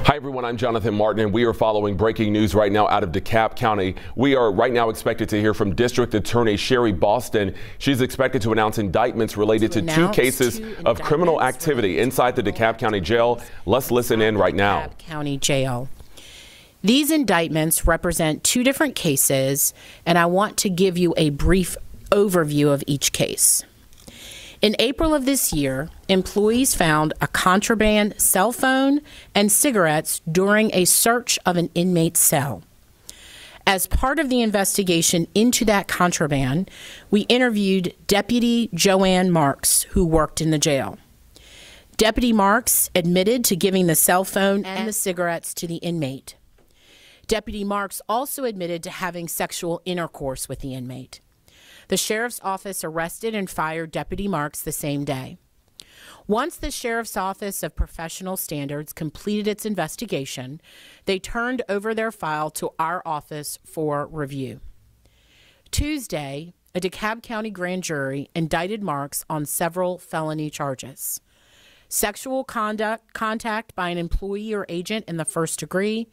Hi everyone, I'm Jonathan Martin and we are following breaking news right now out of DeKalb County. We are right now expected to hear from District Attorney Sherry Boston. She's expected to announce indictments related to two cases of criminal activity inside the DeKalb County Jail. Let's listen in right now. DeKalb County Jail. These indictments represent two different cases, and I want to give you a brief overview of each case. In April of this year, employees found a contraband cell phone and cigarettes during a search of an inmate's cell. As part of the investigation into that contraband, we interviewed Deputy Joanne Marks, who worked in the jail. Deputy Marks admitted to giving the cell phone and the cigarettes to the inmate. Deputy Marks also admitted to having sexual intercourse with the inmate. The sheriff's office arrested and fired Deputy Marks the same day. Once the sheriff's office of professional standards completed its investigation, they turned over their file to our office for review. Tuesday, a DeKalb County grand jury indicted Marks on several felony charges: sexual contact by an employee or agent in the first degree,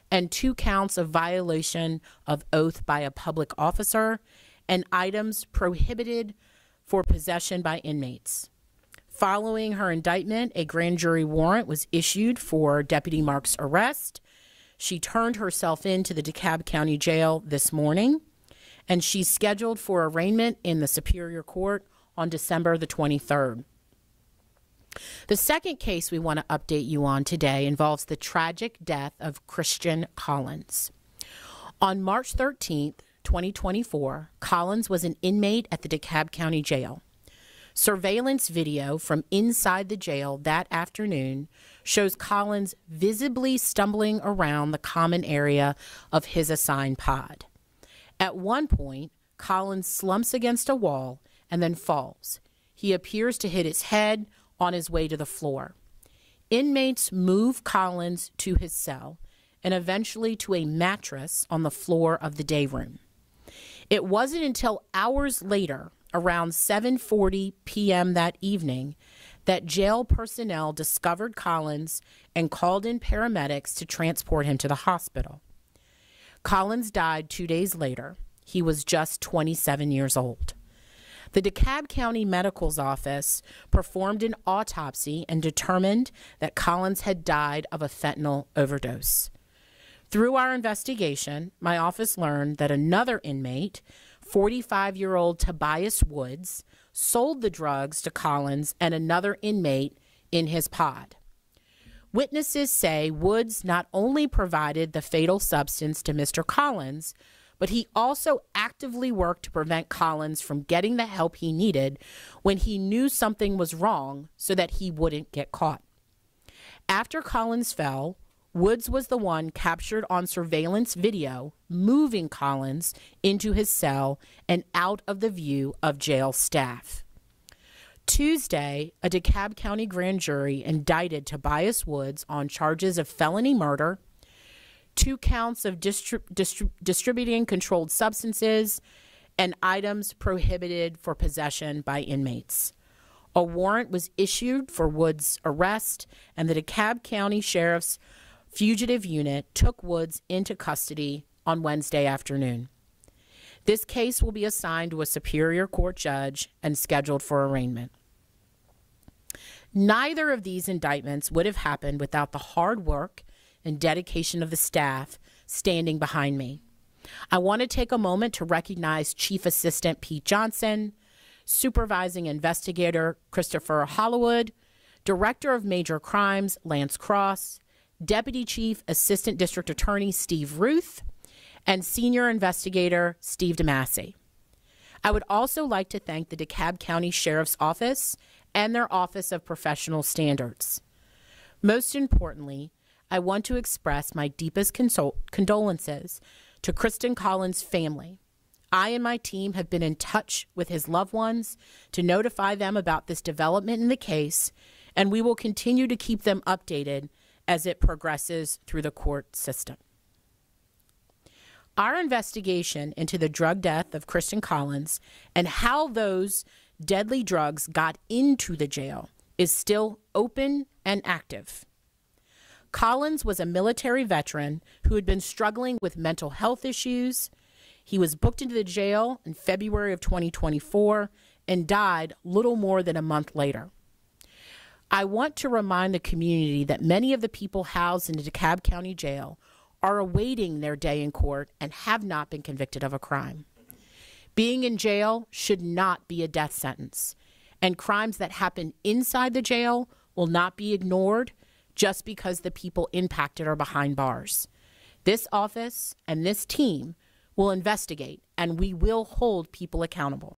and 2 counts of violation of oath by a public officer, and items prohibited for possession by inmates. Following her indictment, a grand jury warrant was issued for Deputy Marks' arrest. She turned herself in to the DeKalb County Jail this morning, and she's scheduled for arraignment in the Superior Court on December the 23rd. The second case we want to update you on today involves the tragic death of Christian Collins. On March 13th, 2024, Collins was an inmate at the DeKalb County Jail. Surveillance video from inside the jail that afternoon shows Collins visibly stumbling around the common area of his assigned pod. At one point, Collins slumps against a wall and then falls. He appears to hit his head on his way to the floor. Inmates move Collins to his cell and eventually to a mattress on the floor of the day room. It wasn't until hours later, around 7:40 p.m. that evening, that jail personnel discovered Collins and called in paramedics to transport him to the hospital. Collins died 2 days later. He was just 27 years old. The DeKalb County Medical's office performed an autopsy and determined that Collins had died of a fentanyl overdose. Through our investigation, my office learned that another inmate, 45-year-old Tobias Woods, sold the drugs to Collins and another inmate in his pod. Witnesses say Woods not only provided the fatal substance to Mr. Collins, but he also actively worked to prevent Collins from getting the help he needed when he knew something was wrong so that he wouldn't get caught. After Collins fell, Woods was the one captured on surveillance video moving Collins into his cell and out of the view of jail staff. Tuesday, a DeKalb County grand jury indicted Tobias Woods on charges of felony murder, 2 counts of distributing controlled substances, and items prohibited for possession by inmates. A warrant was issued for Woods' arrest, and the DeKalb County Sheriff's Fugitive Unit took Woods into custody on Wednesday afternoon. This case will be assigned to a Superior Court judge and scheduled for arraignment. Neither of these indictments would have happened without the hard work and dedication of the staff standing behind me. I want to take a moment to recognize Chief Assistant Pete Johnson, Supervising Investigator Christopher Hollywood, Director of Major Crimes Lance Cross, Deputy Chief Assistant District Attorney Steve Ruth, and Senior Investigator Steve DeMasi. I would also like to thank the DeKalb County Sheriff's Office and their Office of Professional Standards. Most importantly, I want to express my deepest condolences to Kristen Collins' family. I and my team have been in touch with his loved ones to notify them about this development in the case, and we will continue to keep them updated as it progresses through the court system. Our investigation into the drug death of Kristen Collins and how those deadly drugs got into the jail is still open and active. Collins was a military veteran who had been struggling with mental health issues. He was booked into the jail in February of 2024 and died little more than a month later. I want to remind the community that many of the people housed in the DeKalb County Jail are awaiting their day in court and have not been convicted of a crime. Being in jail should not be a death sentence, and crimes that happen inside the jail will not be ignored just because the people impacted are behind bars. This office and this team will investigate, and we will hold people accountable.